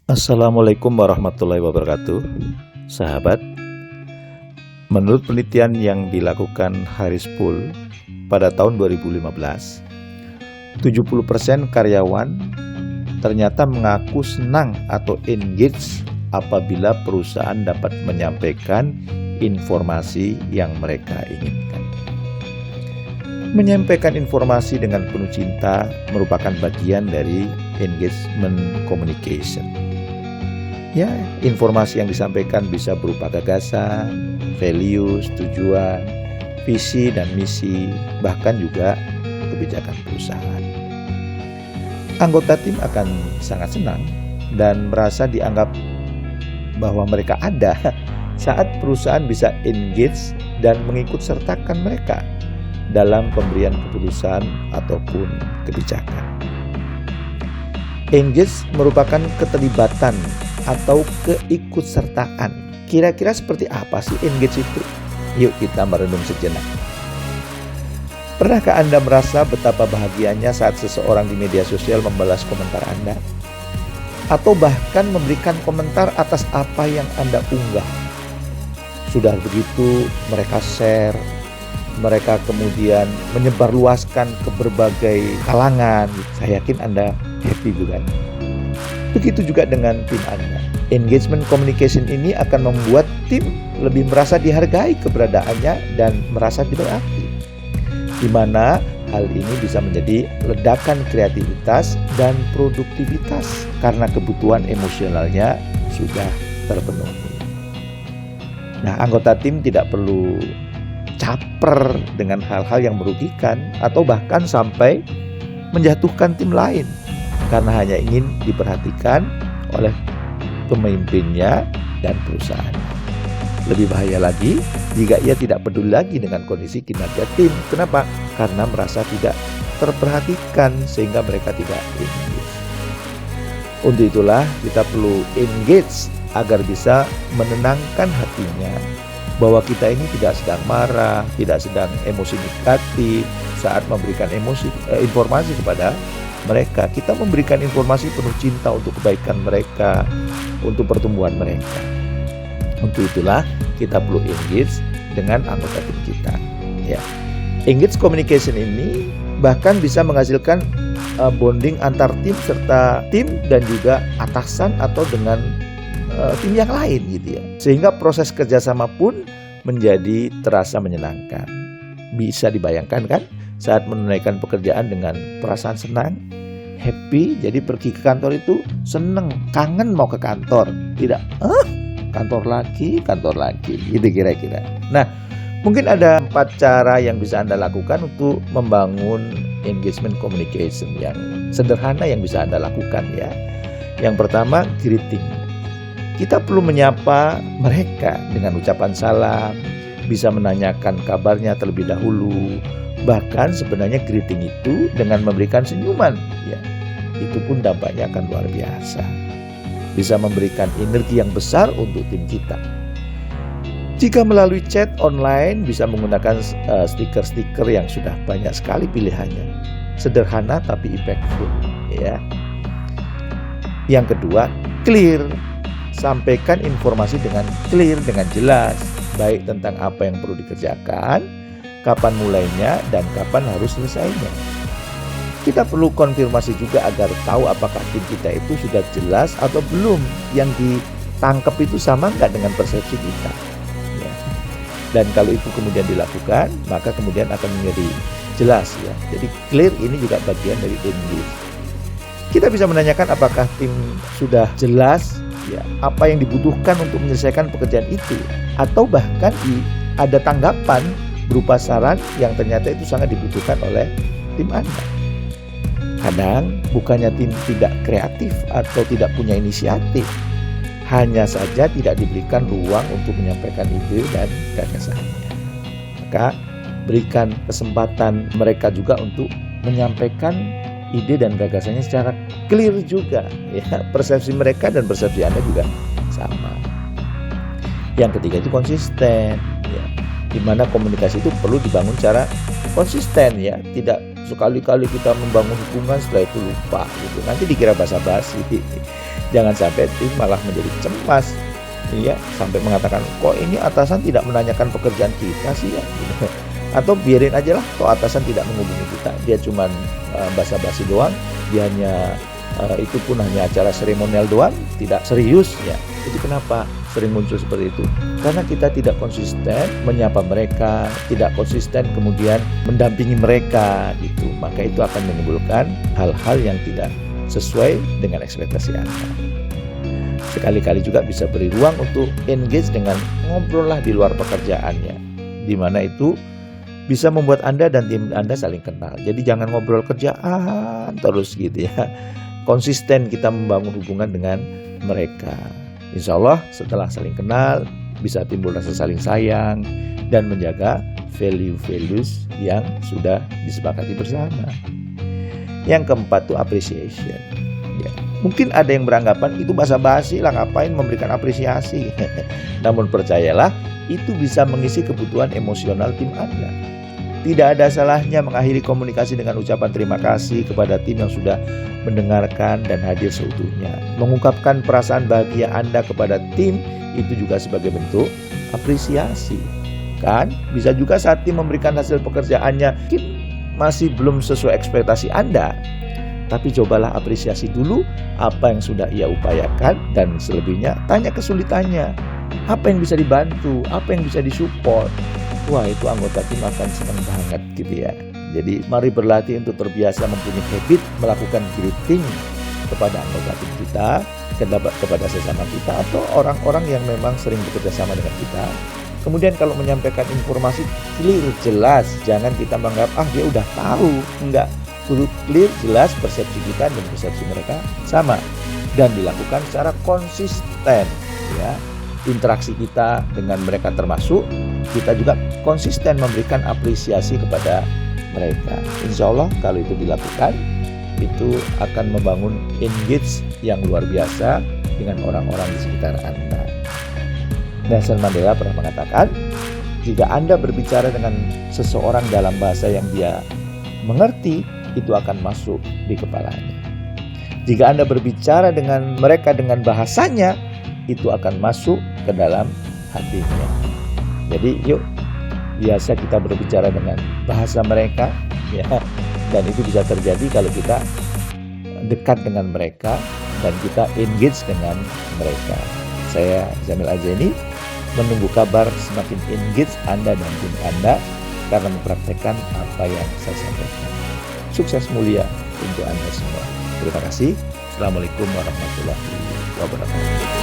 Assalamualaikum warahmatullahi wabarakatuh. Sahabat, menurut penelitian yang dilakukan Harris Poll pada tahun 2015, 70% karyawan ternyata mengaku senang atau engage apabila perusahaan dapat menyampaikan informasi yang mereka inginkan. Menyampaikan informasi dengan penuh cinta merupakan bagian dari engagement communication. Ya, informasi yang disampaikan bisa berupa gagasan, values, tujuan, visi dan misi, bahkan juga kebijakan perusahaan. Anggota tim akan sangat senang dan merasa dianggap bahwa mereka ada saat perusahaan bisa engage dan mengikut sertakan mereka dalam pemberian keputusan ataupun kebijakan. Engage merupakan keterlibatan atau keikutsertaan. Kira-kira seperti apa sih engage itu? Yuk kita merenung sejenak. Pernahkah Anda merasa betapa bahagianya saat seseorang di media sosial membalas komentar Anda? Atau bahkan memberikan komentar atas apa yang Anda unggah? Sudah begitu mereka share, mereka kemudian menyebarluaskan ke berbagai kalangan. Saya yakin Anda happy bukan? Begitu juga dengan tim Anda. Engagement communication ini akan membuat tim lebih merasa dihargai keberadaannya dan merasa diberarti. Di mana hal ini bisa menjadi ledakan kreativitas dan produktivitas karena kebutuhan emosionalnya sudah terpenuhi. Nah, anggota tim tidak perlu caper dengan hal-hal yang merugikan atau bahkan sampai menjatuhkan tim lain karena hanya ingin diperhatikan oleh pemimpinnya dan perusahaan. Lebih bahaya lagi jika ia tidak peduli lagi dengan kondisi kinerja tim. Kenapa? Karena merasa tidak terperhatikan sehingga mereka tidak engage. Untuk itulah kita perlu engage agar bisa menenangkan hatinya bahwa kita ini tidak sedang marah, tidak sedang emosi negatif saat memberikan informasi kepada mereka. Kita memberikan informasi penuh cinta untuk kebaikan mereka, untuk pertumbuhan mereka. Untuk itulah kita perlu engage dengan anggota tim kita. Ya. Engage communication ini bahkan bisa menghasilkan bonding antar tim serta tim dan juga atasan atau dengan tim yang lain gitu ya. Sehingga proses kerjasama pun menjadi terasa menyenangkan. Bisa dibayangkan kan saat menunaikan pekerjaan dengan perasaan senang, happy, jadi pergi ke kantor itu seneng, kangen mau ke kantor, tidak kantor lagi, gitu kira-kira. Nah, mungkin ada 4 cara yang bisa Anda lakukan untuk membangun engagement communication yang sederhana yang bisa Anda lakukan ya. Yang pertama, greeting. Kita perlu menyapa mereka dengan ucapan salam, bisa menanyakan kabarnya terlebih dahulu. Bahkan sebenarnya greeting itu dengan memberikan senyuman, ya, itu pun dampaknya akan luar biasa. Bisa memberikan energi yang besar untuk tim kita. Jika melalui chat online, bisa menggunakan stiker-stiker yang sudah banyak sekali pilihannya. Sederhana tapi impactful, ya. Yang kedua, clear. Sampaikan informasi dengan clear, dengan jelas, baik tentang apa yang perlu dikerjakan, kapan mulainya, dan kapan harus selesainya. Kita perlu konfirmasi juga agar tahu apakah tim kita itu sudah jelas atau belum. Yang ditangkap itu sama nggak dengan persepsi kita. Ya. Dan kalau itu kemudian dilakukan, maka kemudian akan menjadi jelas ya. Jadi clear ini juga bagian dari engage. Kita bisa menanyakan apakah tim sudah jelas ya, apa yang dibutuhkan untuk menyelesaikan pekerjaan itu, atau bahkan ada tanggapan berupa saran yang ternyata itu sangat dibutuhkan oleh tim Anda. Kadang bukannya tim tidak kreatif atau tidak punya inisiatif, hanya saja tidak diberikan ruang untuk menyampaikan ide dan gagasannya. Maka berikan kesempatan mereka juga untuk menyampaikan ide dan gagasannya secara clear juga ya. Persepsi mereka dan persepsi Anda juga sama. Yang ketiga itu konsisten ya. Di mana komunikasi itu perlu dibangun secara konsisten ya, tidak sekali-kali kita membangun hubungan, setelah itu lupa gitu. Nanti dikira basa-basi. Jangan sampai tim malah menjadi cemas, ya, sampai mengatakan kok ini atasan tidak menanyakan pekerjaan kita sih ya, gitu. Atau biarin aja lah, toh atasan tidak menghubungi kita, dia cuman basa-basi doang, dia hanya itu pun hanya acara seremonial doang, tidak serius ya. Itu kenapa sering muncul seperti itu? Karena kita tidak konsisten menyapa mereka, tidak konsisten kemudian mendampingi mereka gitu. Maka itu akan menimbulkan hal-hal yang tidak sesuai dengan ekspektasi Anda. Sekali-kali juga bisa beri ruang untuk engage dengan ngobrol lah di luar pekerjaannya, di mana itu bisa membuat Anda dan tim Anda saling kenal. Jadi jangan ngobrol kerjaan terus gitu ya. Konsisten kita membangun hubungan dengan mereka. Insya Allah setelah saling kenal bisa timbul rasa saling sayang dan menjaga value-values yang sudah disepakati bersama. Yang keempat tuh appreciation. Ya, mungkin ada yang beranggapan itu basa-basi lah, ngapain memberikan apresiasi. Namun percayalah, itu bisa mengisi kebutuhan emosional tim Anda. Tidak ada salahnya mengakhiri komunikasi dengan ucapan terima kasih kepada tim yang sudah mendengarkan dan hadir seutuhnya. Mengungkapkan perasaan bahagia Anda kepada tim itu juga sebagai bentuk apresiasi. Kan? Bisa juga saat tim memberikan hasil pekerjaannya mungkin masih belum sesuai ekspektasi Anda, tapi cobalah apresiasi dulu apa yang sudah ia upayakan, dan selebihnya tanya kesulitannya. Apa yang bisa dibantu, apa yang bisa disupport. Wah, itu anggota tim akan senang banget gitu ya. Jadi mari berlatih untuk terbiasa mempunyai habit melakukan greeting kepada anggota tim kita, kepada sesama kita, atau orang-orang yang memang sering bekerja sama dengan kita. Kemudian kalau menyampaikan informasi clear, jelas, jangan kita menganggap dia udah tahu. Enggak, kudu clear, jelas, persepsi kita dan persepsi mereka sama, dan dilakukan secara konsisten ya. Interaksi kita dengan mereka termasuk kita juga konsisten memberikan apresiasi kepada mereka. Insya Allah kalau itu dilakukan, itu akan membangun engage yang luar biasa dengan orang-orang di sekitar Anda. Nelson Mandela pernah mengatakan, jika Anda berbicara dengan seseorang dalam bahasa yang dia mengerti, itu akan masuk di kepalanya. Jika Anda berbicara dengan mereka dengan bahasanya, itu akan masuk ke dalam hatinya. Jadi yuk, biasa kita berbicara dengan bahasa mereka ya, dan itu bisa terjadi kalau kita dekat dengan mereka dan kita engage dengan mereka. Saya Jamil Ajeni menunggu kabar semakin engage Anda dan tim Anda karena mempraktekkan apa yang saya sampaikan. Sukses mulia untuk Anda semua. Terima kasih. Assalamualaikum warahmatullahi wabarakatuh.